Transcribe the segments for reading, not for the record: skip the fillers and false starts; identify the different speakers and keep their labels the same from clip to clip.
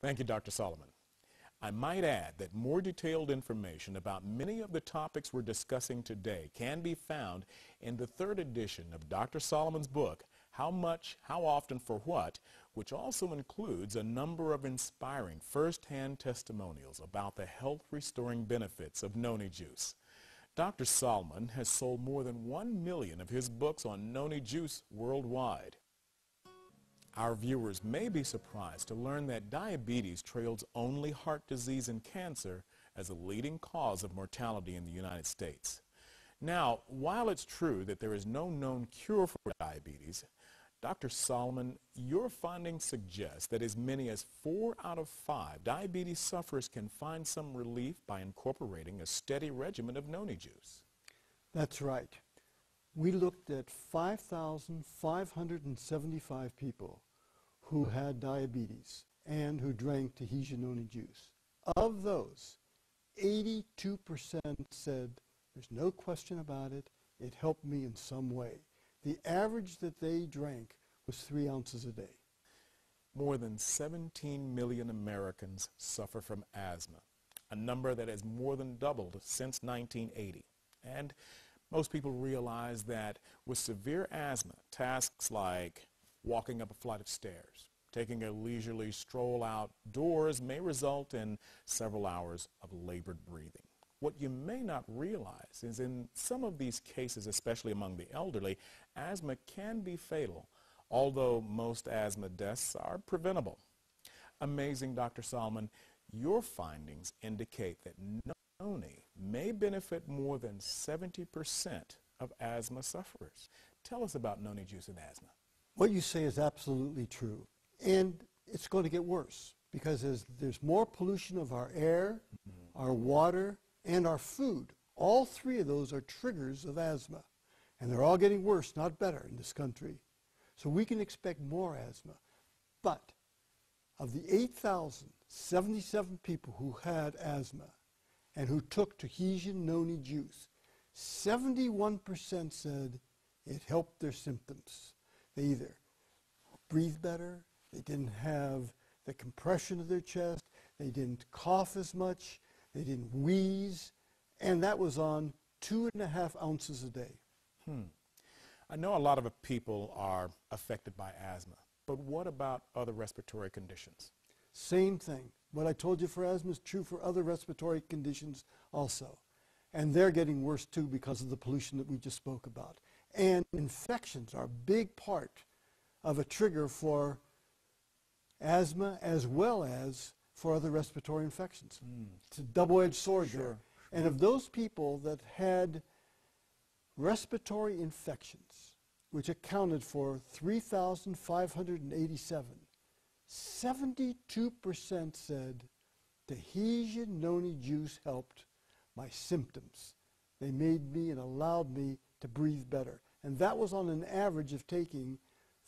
Speaker 1: Thank you, Dr. Solomon. I might add that more detailed information about many of the topics we're discussing today can be found in the third edition of Dr. Solomon's book, How Much, How Often, For What, which also includes a number of inspiring first-hand testimonials about the health-restoring benefits of noni juice. Dr. Solomon has sold more than 1 million of his books on noni juice worldwide. Our viewers may be surprised to learn that diabetes trails only heart disease and cancer as a leading cause of mortality in the United States. Now, while it's true that there is no known cure for diabetes, Dr. Solomon, your findings suggest that as many as 4 out of 5 diabetes sufferers can find some relief by incorporating a steady regimen of noni juice.
Speaker 2: That's right. We looked at 5,575 people who had diabetes and who drank Tahitian noni juice. Of those, 82% said, there's no question about it, it helped me in some way. The average that they drank was 3 ounces a day.
Speaker 1: More than 17 million Americans suffer from asthma, a number that has more than doubled since 1980. And most people realize that with severe asthma, tasks like walking up a flight of stairs, taking a leisurely stroll outdoors may result in several hours of labored breathing. What you may not realize is in some of these cases, especially among the elderly, asthma can be fatal, although most asthma deaths are preventable. Amazing, Dr. Solomon, your findings indicate that noni may benefit more than 70% of asthma sufferers. Tell us about noni juice and asthma.
Speaker 2: What you say is absolutely true. And it's going to get worse because there's more pollution of our air, our water, and our food. All 3 of those are triggers of asthma. And they're all getting worse, not better, in this country. So we can expect more asthma. But of the 8,077 people who had asthma and who took Tahitian noni juice, 71% said it helped their symptoms. They either breathed better, they didn't have the compression of their chest, they didn't cough as much, they didn't wheeze, and that was on 2.5 ounces a day.
Speaker 1: I know a lot of people are affected by asthma, but what about other respiratory conditions?
Speaker 2: Same thing. What I told you for asthma is true for other respiratory conditions also. And they're getting worse too because of the pollution that we just spoke about. And infections are a big part of a trigger for asthma as well as for other respiratory infections. It's a double-edged sword there. And of those people that had respiratory infections, which accounted for 3,587, 72% said Tahitian noni juice helped my symptoms. They made me and allowed me to breathe better. And that was on an average of taking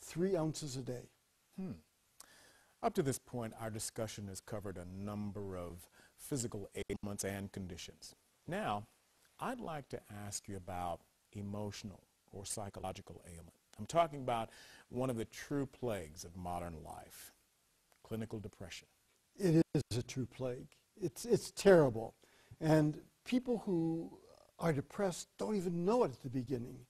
Speaker 2: 3 ounces a day.
Speaker 1: Up to this point, our discussion has covered a number of physical ailments and conditions. Now, I'd like to ask you about emotional or psychological ailment. I'm talking about one of the true plagues of modern life, clinical depression.
Speaker 2: It is a true plague. It's terrible. And people who are depressed don't even know it at the beginning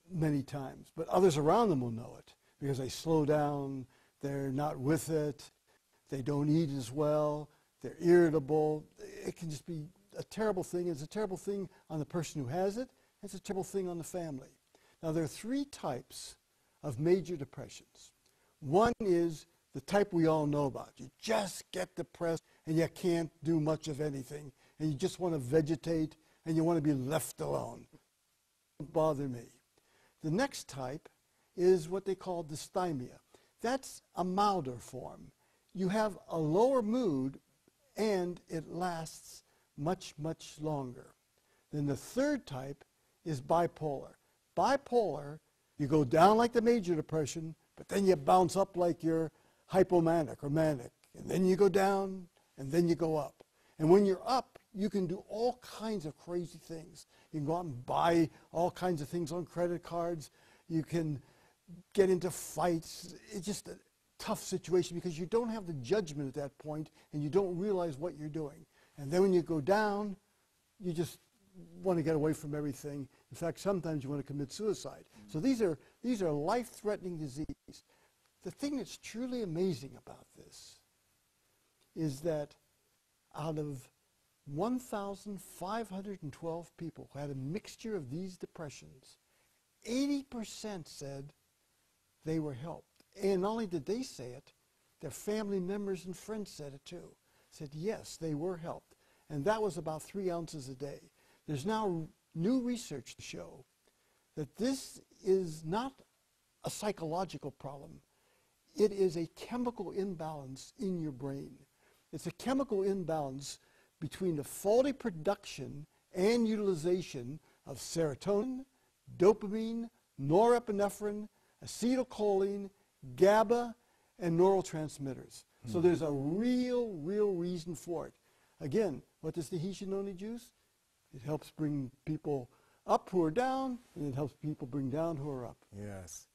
Speaker 2: many times, but others around them will know it because they slow down, they're not with it, they don't eat as well, they're irritable. It can just be a terrible thing. It's a terrible thing on the person who has it. It's a terrible thing on the family. Now, there are 3 types of major depressions. One is the type we all know about. You just get depressed and you can't do much of anything, and you just want to vegetate and you want to be left alone. Don't bother me. The next type is what they call dysthymia. That's a milder form. You have a lower mood and it lasts much, much longer. Then the third type is bipolar. Bipolar, you go down like the major depression, but then you bounce up like you're hypomanic or manic. And then you go down, and then you go up. And when you're up, you can do all kinds of crazy things. You can go out and buy all kinds of things on credit cards. You can get into fights. It's just tough situation because you don't have the judgment at that point and you don't realize what you're doing. And then when you go down, you just want to get away from everything. In fact, sometimes you want to commit suicide. So these are life-threatening diseases. The thing that's truly amazing about this is that out of 1,512 people who had a mixture of these depressions, 80% said they were helped. And not only did they say it, their family members and friends said it too. Said yes, they were helped. And that was about 3 ounces a day. There's now new research to show that this is not a psychological problem. It is a chemical imbalance in your brain. It's a chemical imbalance between the faulty production and utilization of serotonin, dopamine, norepinephrine, acetylcholine, GABA, and neurotransmitters. So there's a real reason for it. Again, what does the Hijianoni juice? It helps bring people up who are down, and it helps people bring down who are up.
Speaker 1: Yes.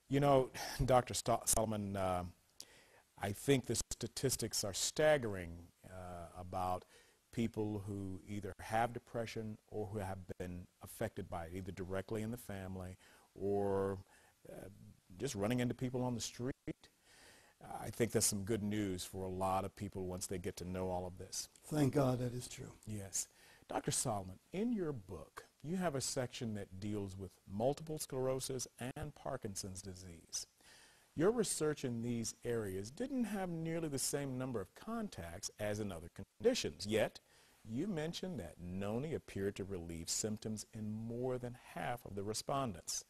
Speaker 1: You know, Dr. Solomon, I think the statistics are staggering about people who either have depression or who have been affected by it, either directly in the family or just running into people on the street. I think that's some good news for a lot of people once they get to know all of this.
Speaker 2: Thank God that is true.
Speaker 1: Yes. Dr. Solomon, in your book, you have a section that deals with multiple sclerosis and Parkinson's disease. Your research in these areas didn't have nearly the same number of contacts as in other conditions, yet you mentioned that noni appeared to relieve symptoms in more than half of the respondents.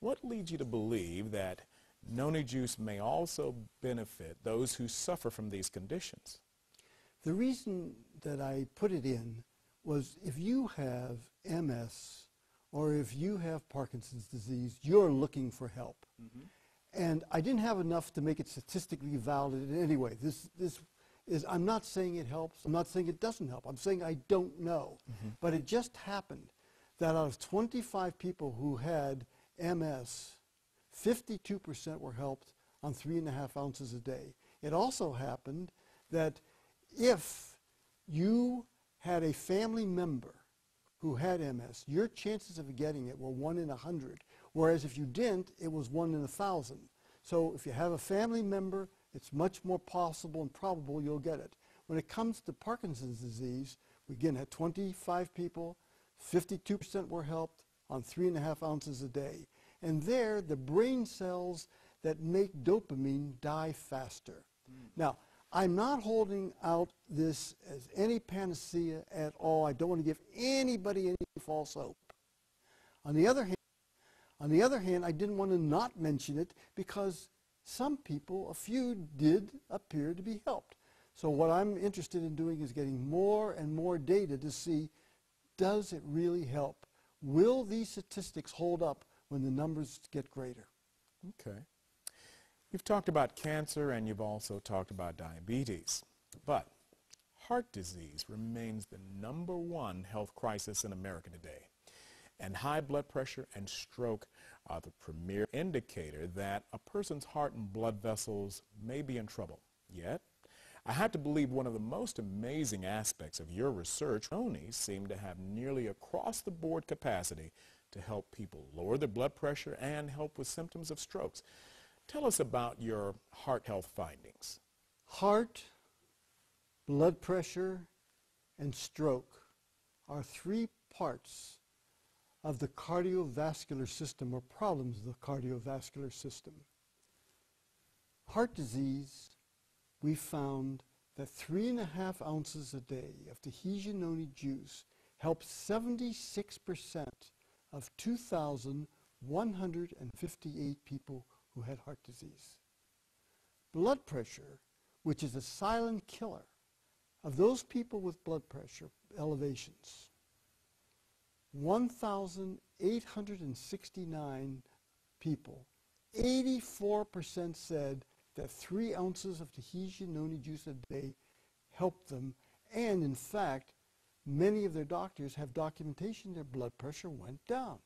Speaker 1: What leads you to believe that noni juice may also benefit those who suffer from these conditions?
Speaker 2: The reason that I put it in was if you have MS or if you have Parkinson's disease, you're looking for help. And I didn't have enough to make it statistically valid in any way. This is, I'm not saying it helps, I'm not saying it doesn't help, I'm saying I don't know. But it just happened that out of 25 people who had MS, 52% were helped on 3.5 ounces a day. It also happened that if you had a family member who had MS, your chances of getting it were 1 in 100, whereas if you didn't, it was 1 in 1,000. So if you have a family member, it's much more possible and probable you'll get it. When it comes to Parkinson's disease, we again had 25 people, 52% were helped on 3.5 ounces a day. And there, the brain cells that make dopamine die faster. Now, I'm not holding out this as any panacea at all. I don't want to give anybody any false hope. On the other hand, I didn't want to not mention it because some people, a few, did appear to be helped. So what I'm interested in doing is getting more and more data to see, does it really help? Will these statistics hold up when the numbers get greater?
Speaker 1: Okay. You've talked about cancer and you've also talked about diabetes, but heart disease remains the #1 health crisis in America today. And high blood pressure and stroke are the premier indicator that a person's heart and blood vessels may be in trouble. Yet, I have to believe one of the most amazing aspects of your research, noni seem to have nearly across-the-board capacity to help people lower their blood pressure and help with symptoms of strokes. Tell us about your heart health findings.
Speaker 2: Heart, blood pressure, and stroke are 3 parts of the cardiovascular system, or problems of the cardiovascular system. Heart disease, we found that 3.5 ounces a day of Tahitian noni juice helps 76% of 2,158 people who had heart disease. Blood pressure, which is a silent killer of those people with blood pressure elevations, 1,869 people, 84% said that 3 ounces of Tahitian noni juice a day helped them, and in fact, many of their doctors have documentation their blood pressure went down.